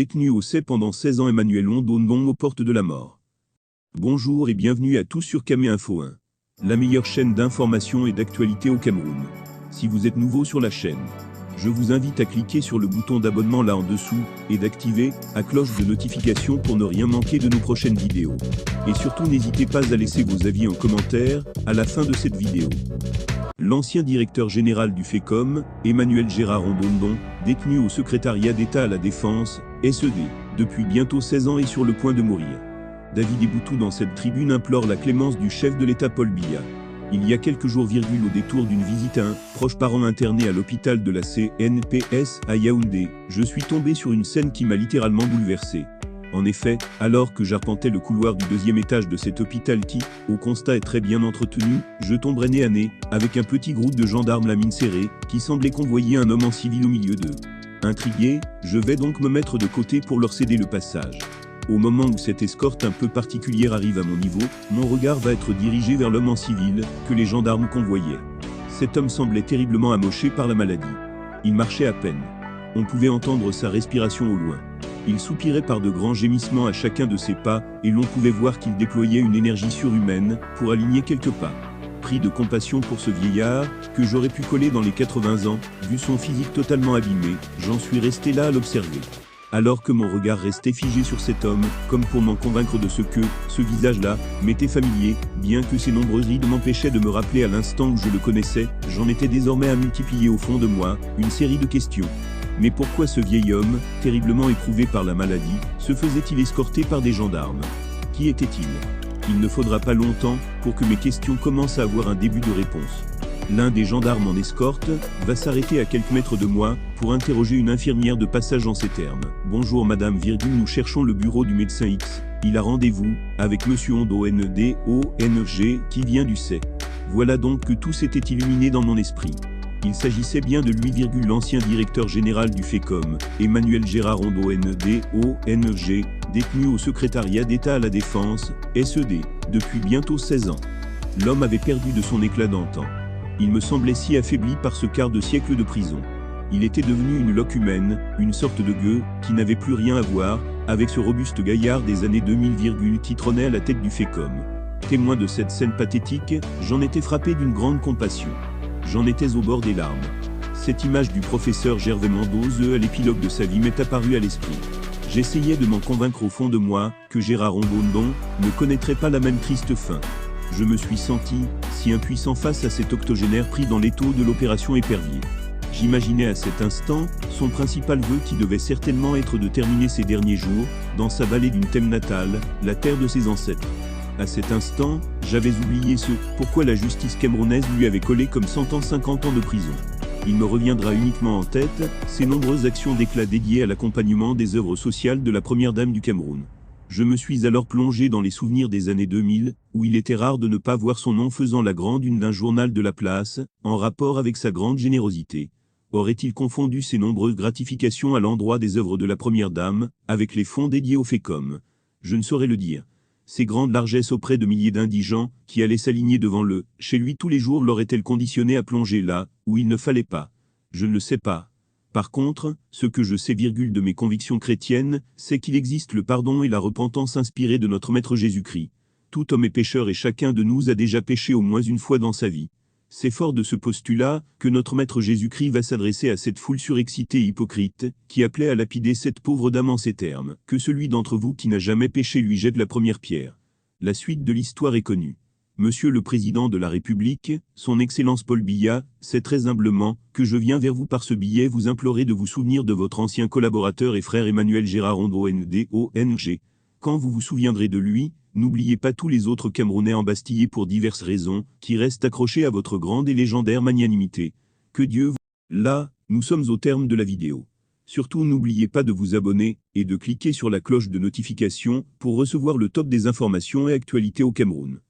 Détenu au CEP pendant 16 ans, Emmanuel Ondondon aux portes de la mort. Bonjour et bienvenue à tous sur Camé Info 1, la meilleure chaîne d'information et d'actualité au Cameroun. Si vous êtes nouveau sur la chaîne, je vous invite à cliquer sur le bouton d'abonnement là en dessous et d'activer la cloche de notification pour ne rien manquer de nos prochaines vidéos. Et surtout n'hésitez pas à laisser vos avis en commentaire à la fin de cette vidéo. L'ancien directeur général du FECOM, Emmanuel Gérard Ondondon, détenu au secrétariat d'État à la Défense, SED, depuis bientôt 16 ans est sur le point de mourir. David Eboutou dans cette tribune implore la clémence du chef de l'État Paul Biya. Il y a quelques jours, au détour d'une visite à un proche parent interné à l'hôpital de la CNPS à Yaoundé, je suis tombé sur une scène qui m'a littéralement bouleversé. En effet, alors que j'arpentais le couloir du 2e étage de cet hôpital qui, au constat, est très bien entretenu, je tomberais nez à nez avec un petit groupe de gendarmes la mine serrée, qui semblait convoyer un homme en civil au milieu d'eux. Intrigué, je vais donc me mettre de côté pour leur céder le passage. Au moment où cette escorte un peu particulière arrive à mon niveau, mon regard va être dirigé vers l'homme en civil que les gendarmes convoyaient. Cet homme semblait terriblement amoché par la maladie. Il marchait à peine. On pouvait entendre sa respiration au loin. Il soupirait par de grands gémissements à chacun de ses pas, et l'on pouvait voir qu'il déployait une énergie surhumaine pour aligner quelques pas. Pris de compassion pour ce vieillard, que j'aurais pu coller dans les 80 ans, vu son physique totalement abîmé, j'en suis resté là à l'observer. Alors que mon regard restait figé sur cet homme, comme pour m'en convaincre de ce que, ce visage-là, m'était familier, bien que ses nombreuses rides m'empêchaient de me rappeler à l'instant où je le connaissais, j'en étais désormais à multiplier au fond de moi, une série de questions. Mais pourquoi ce vieil homme, terriblement éprouvé par la maladie, se faisait-il escorter par des gendarmes? Qui était-il? Il ne faudra pas longtemps pour que mes questions commencent à avoir un début de réponse. L'un des gendarmes en escorte va s'arrêter à quelques mètres de moi pour interroger une infirmière de passage en ces termes. « Bonjour madame, nous cherchons le bureau du médecin X. Il a rendez-vous avec monsieur Ondondong qui vient du C. » Voilà donc que tout s'était illuminé dans mon esprit. Il s'agissait bien de lui, l'ancien directeur général du FECOM, Emmanuel Gérard Ondondong, détenu au secrétariat d'État à la Défense, SED, depuis bientôt 16 ans. L'homme avait perdu de son éclat d'antan. Il me semblait si affaibli par ce quart de siècle de prison. Il était devenu une loque humaine, une sorte de gueux, qui n'avait plus rien à voir avec ce robuste gaillard des années 2000, qui trônait à la tête du FECOM. Témoin de cette scène pathétique, j'en étais frappé d'une grande compassion. J'en étais au bord des larmes. Cette image du professeur Gervais Mendoza à l'épilogue de sa vie m'est apparue à l'esprit. J'essayais de m'en convaincre au fond de moi que Gérard Ondondon ne connaîtrait pas la même triste fin. Je me suis senti si impuissant face à cet octogénaire pris dans l'étau de l'opération Épervier. J'imaginais à cet instant son principal vœu qui devait certainement être de terminer ses derniers jours dans sa vallée d'une thème natale, la terre de ses ancêtres. À cet instant, j'avais oublié ce pourquoi la justice camerounaise lui avait collé comme 150 ans de prison. Il me reviendra uniquement en tête ses nombreuses actions d'éclat dédiées à l'accompagnement des œuvres sociales de la première dame du Cameroun. Je me suis alors plongé dans les souvenirs des années 2000, où il était rare de ne pas voir son nom faisant la grande une d'un journal de la place, en rapport avec sa grande générosité. Aurait-il confondu ses nombreuses gratifications à l'endroit des œuvres de la première dame, avec les fonds dédiés au FECOM? Je ne saurais le dire. Ses grandes largesses auprès de milliers d'indigents, qui allaient s'aligner devant le « chez lui tous les jours » l'auraient-elles conditionné à plonger là, où il ne fallait pas? Je ne le sais pas. Par contre, ce que je sais, de mes convictions chrétiennes, c'est qu'il existe le pardon et la repentance inspirés de notre Maître Jésus-Christ. Tout homme est pécheur et chacun de nous a déjà péché au moins une fois dans sa vie. C'est fort de ce postulat que notre Maître Jésus-Christ va s'adresser à cette foule surexcitée et hypocrite, qui appelait à lapider cette pauvre dame en ces termes. « Que celui d'entre vous qui n'a jamais péché lui jette la première pierre. » La suite de l'histoire est connue. Monsieur le Président de la République, son Excellence Paul Biya, c'est très humblement que je viens vers vous par ce billet vous implorer de vous souvenir de votre ancien collaborateur et frère Emmanuel Gérard Ondondong. Quand vous vous souviendrez de lui, n'oubliez pas tous les autres Camerounais embastillés pour diverses raisons, qui restent accrochés à votre grande et légendaire magnanimité. Que Dieu vous... Là, nous sommes au terme de la vidéo. Surtout n'oubliez pas de vous abonner et de cliquer sur la cloche de notification pour recevoir le top des informations et actualités au Cameroun.